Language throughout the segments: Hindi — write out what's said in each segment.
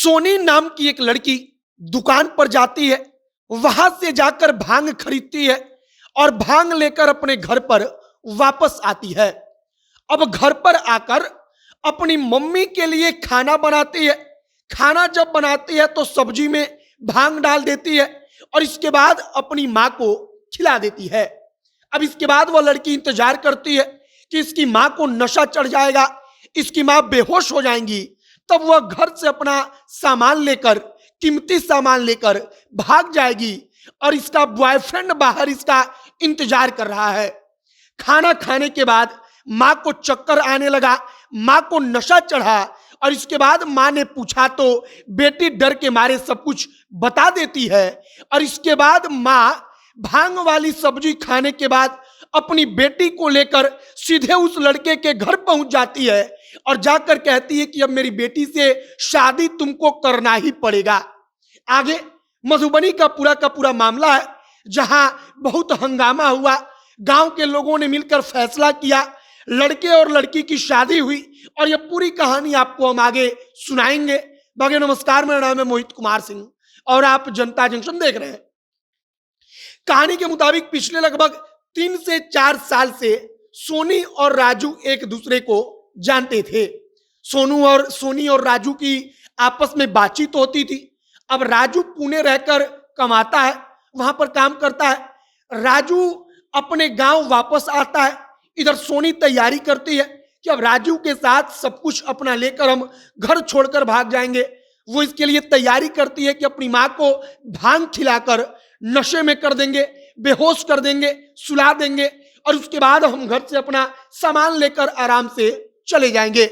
सोनी नाम की एक लड़की दुकान पर जाती है। वहां से जाकर भांग खरीदती है और भांग लेकर अपने घर पर वापस आती है। अब घर पर आकर अपनी मम्मी के लिए खाना बनाती है। खाना जब बनाती है तो सब्जी में भांग डाल देती है और इसके बाद अपनी माँ को खिला देती है। अब इसके बाद वह लड़की इंतजार करती है कि इसकी माँ को नशा चढ़ जाएगा, इसकी माँ बेहोश हो जाएंगी। तब वह घर से अपना सामान लेकर, कीमती सामान लेकर भाग जाएगी और इसका बॉयफ्रेंड बाहर इसका इंतजार कर रहा है। खाना खाने के बाद माँ को चक्कर आने लगा, माँ को नशा चढ़ा और इसके बाद माँ ने पूछा तो बेटी डर के मारे सब कुछ बता देती है। और इसके बाद माँ भांग वाली सब्जी खाने के बाद अपनी बेटी को लेकर सीधे उस लड़के के घर पहुंच जाती है और जाकर कहती है कि अब मेरी बेटी से शादी तुमको करना ही पड़ेगा। आगे मधुबनी का पूरा मामला है, जहां बहुत हंगामा हुआ। गांव के लोगों ने मिलकर फैसला किया, लड़के और लड़की की शादी हुई और यह पूरी कहानी आपको हम आगे सुनाएंगे। बाकी नमस्कार, मेरा नाम है मोहित कुमार सिंह और आप जनता जंक्शन देख रहे हैं। कहानी के मुताबिक पिछले लगभग 3 से 4 साल से सोनी और राजू एक दूसरे को जानते थे। सोनी और राजू की आपस में बातचीत होती थी। अब राजू पुणे रहकर कमाता है, वहां पर काम करता है। राजू अपने गांव वापस आता है। इधर सोनी तैयारी करती है कि अब राजू के साथ सब कुछ अपना लेकर हम घर छोड़कर भाग जाएंगे। वो इसके लिए तैयारी करती है कि अपनी माँ को भांग खिलाकर नशे में कर देंगे, बेहोश कर देंगे, सुला देंगे और उसके बाद हम घर से अपना सामान लेकर आराम से चले जाएंगे।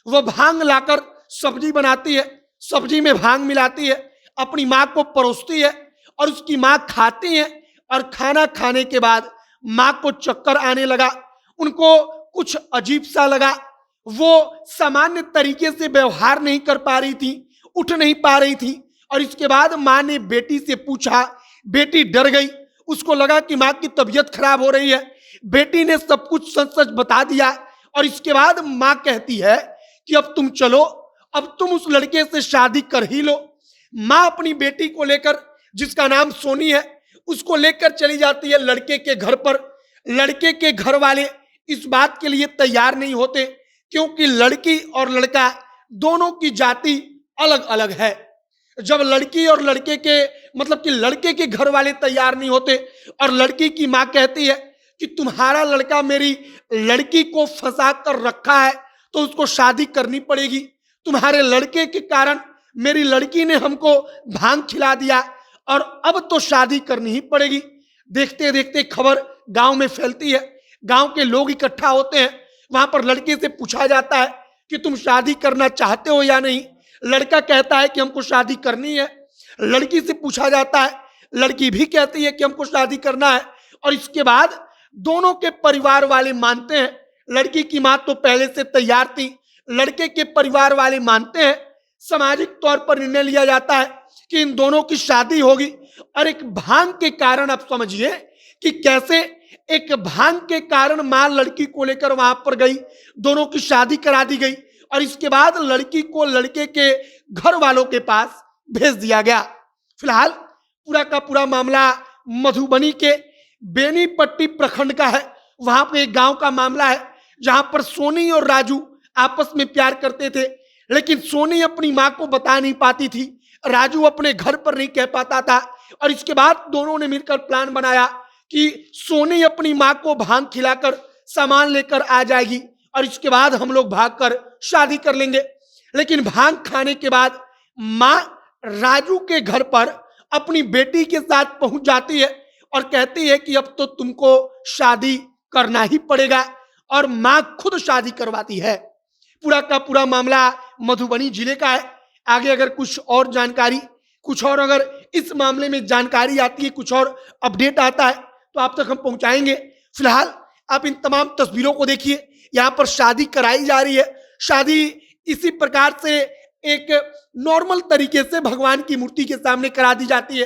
वह भांग लाकर सब्जी बनाती है, सब्जी में भांग मिलाती है, अपनी माँ को परोसती है और उसकी माँ खाती है। और खाना खाने के बाद माँ को चक्कर आने लगा, उनको कुछ अजीब सा लगा। वो सामान्य तरीके से व्यवहार नहीं कर पा रही थी, उठ नहीं पा रही थी। और इसके बाद माँ ने बेटी से पूछा, बेटी डर गई, उसको लगा कि माँ की तबीयत खराब हो रही है। बेटी ने सब कुछ सच सच बता दिया और इसके बाद माँ कहती है कि अब तुम चलो, अब तुम उस लड़के से शादी कर ही लो। माँ अपनी बेटी को लेकर, जिसका नाम सोनी है, उसको लेकर चली जाती है लड़के के घर पर। लड़के के घर वाले इस बात के लिए तैयार नहीं होते क्योंकि लड़की और लड़का दोनों की जाति अलग अलग है। जब लड़की और लड़के के मतलब कि लड़के के घर वाले तैयार नहीं होते और लड़की की माँ कहती है कि तुम्हारा लड़का मेरी लड़की को फंसा कर रखा है तो उसको शादी करनी पड़ेगी। तुम्हारे लड़के के कारण मेरी लड़की ने हमको भांग खिला दिया और अब तो शादी करनी ही पड़ेगी। देखते देखते खबर गांव में फैलती है, गांव के लोग इकट्ठा होते हैं। वहां पर लड़के से पूछा जाता है कि तुम शादी करना चाहते हो या नहीं। लड़का कहता है कि हमको शादी करनी है। लड़की से पूछा जाता है, लड़की भी कहती है कि हमको शादी करना है। और इसके बाद दोनों के परिवार वाले मानते हैं। लड़की की माँ तो पहले से तैयार थी, लड़के के परिवार वाले मानते हैं। सामाजिक तौर पर निर्णय लिया जाता है कि इन दोनों की शादी होगी। और एक भांग के कारण आप समझिए कि कैसे एक भांग के कारण मां लड़की को लेकर वहां पर गई, दोनों की शादी करा दी गई और इसके बाद लड़की को लड़के के घर वालों के पास भेज दिया गया। फिलहाल पूरा का पूरा मामला मधुबनी के बेनीपट्टी प्रखंड का है। वहां पे एक गांव का मामला है जहां पर सोनी और राजू आपस में प्यार करते थे, लेकिन सोनी अपनी मां को बता नहीं पाती थी, राजू अपने घर पर नहीं कह पाता था। और इसके बाद दोनों ने मिलकर प्लान बनाया कि सोनी अपनी मां को भांग खिलाकर सामान लेकर आ जाएगी और इसके बाद हम लोग भागकर शादी कर लेंगे। लेकिन भांग खाने के बाद मां राजू के घर पर अपनी बेटी के साथ पहुंच जाती है और कहती है कि अब तो तुमको शादी करना ही पड़ेगा और मां खुद शादी करवाती है। पूरा का पूरा मामला मधुबनी जिले का है। आगे अगर कुछ और जानकारी, कुछ और अगर इस मामले में जानकारी आती है, कुछ और अपडेट आता है तो आप तक हम पहुंचाएंगे। फिलहाल आप इन तमाम तस्वीरों को देखिए, यहाँ पर शादी कराई जा रही है। शादी इसी प्रकार से एक नॉर्मल तरीके से भगवान की मूर्ति के सामने करा दी जाती है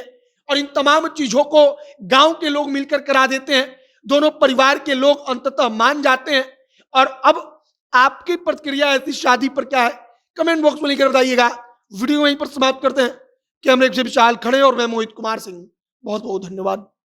और इन तमाम चीजों को गांव के लोग मिलकर करा देते हैं। दोनों परिवार के लोग अंततः मान जाते हैं। और अब आपकी प्रतिक्रिया ऐसी शादी पर क्या है, कमेंट बॉक्स में लिखकर बताइएगा। वीडियो वहीं पर समाप्त करते हैं। कैमरे से विशाल खड़े और मैं मोहित कुमार सिंह। बहुत बहुत धन्यवाद।